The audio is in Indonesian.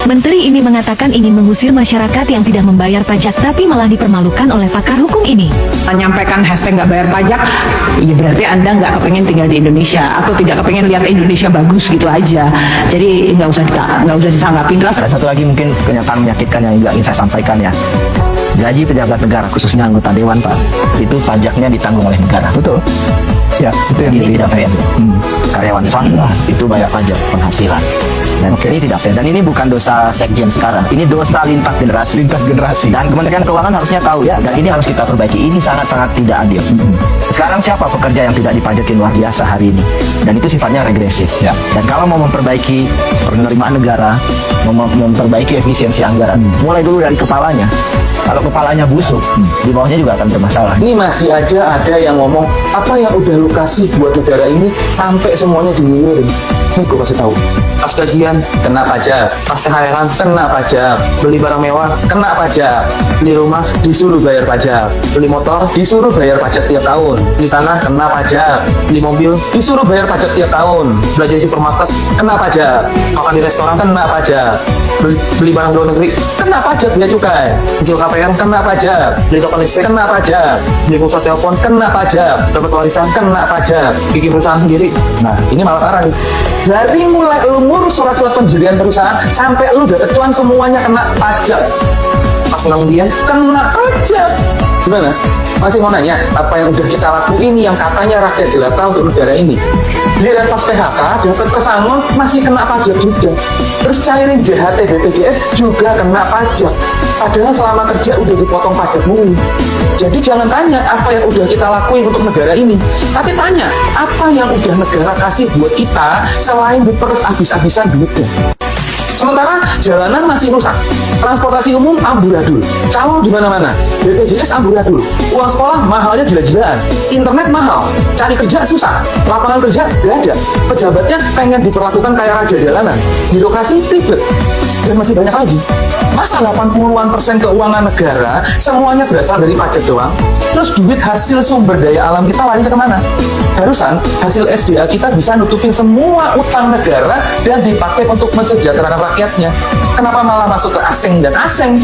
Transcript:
Menteri ini mengatakan ingin mengusir masyarakat yang tidak membayar pajak tapi malah dipermalukan oleh pakar hukum ini. Menyampaikan hashtag nggak bayar pajak, ya berarti Anda nggak kepengen tinggal di Indonesia atau tidak kepengen lihat Indonesia bagus gitu aja. Jadi nggak usah disanggapin lah. Ada satu lagi mungkin kenyataan menyakitkan yang juga ingin saya sampaikan ya. Gaji pejabat negara khususnya anggota dewan Pak, itu pajaknya ditanggung oleh negara. Betul. Ya, itu yang ini tidak fair. Karyawan swasta itu bayar pajak penghasilan. Dan ini tidak fair. Dan ini bukan dosa sekjen sekarang. Ini dosa lintas generasi. Lintas generasi. Dan Kementerian Keuangan harusnya tahu ya. Dan ini harus kita perbaiki. Ini sangat-sangat tidak adil. Sekarang siapa pekerja yang tidak dipajakin luar biasa hari ini? Dan itu sifatnya regresif. Ya. Dan kalau mau memperbaiki penerimaan negara, memperbaiki efisiensi anggaran, mulai dulu dari kepalanya. Kalau kepalanya busuk, di bawahnya juga akan bermasalah. Ini masih aja ada yang ngomong apa yang udah lu kasih buat negara ini sampai semuanya diwiwirin. Nih gue kasih tahu. Pas gajian kena pajak, pas THR kena pajak, beli barang mewah kena pajak, beli rumah disuruh bayar pajak, beli motor disuruh bayar pajak tiap tahun, beli tanah kena pajak, beli mobil disuruh bayar pajak tiap tahun, belanja di supermarket kena pajak, makan di restoran kena pajak, beli barang luar negeri kena pajak biaya cukai, kecil KPR kena pajak, beli token listrik kena pajak, beli pulsa telepon kena pajak, dapat warisan kena pajak, bikin perusahaan sendiri. Nah ini malah parah nih. Dari mulai lu ngurus surat-surat pendirian perusahaan sampai lu dapet cuan semuanya kena pajak. Pas pengundian kena pajak. Gimana? Masih mau nanya apa yang udah kita lakuin yang katanya rakyat jelata untuk negara ini? Giliran pas PHK dapat pesangon masih kena pajak juga. Terus cairin JHT BPJS juga kena pajak. Padahal selama kerja udah dipotong pajak mulu. Jadi jangan tanya apa yang udah kita lakuin untuk negara ini, tapi tanya apa yang udah negara kasih buat kita selain diperes habis-habisan duitnya. Sementara jalanan masih rusak, transportasi umum amburadul, calo di mana-mana, BPJS amburadul, uang sekolah mahalnya gila-gilaan, internet mahal, cari kerja susah, lapangan kerja gak ada, pejabatnya pengen diperlakukan kayak raja jalanan, birokrasi ribet, dan masih banyak lagi. Masa 80% keuangan negara semuanya berasal dari pajak doang? Terus duit hasil sumber daya alam kita lari ke kemana? Barusan hasil SDA kita bisa nutupin semua utang negara dan dipakai untuk mensejahterakan rakyatnya. Kenapa malah masuk ke asing dan asing?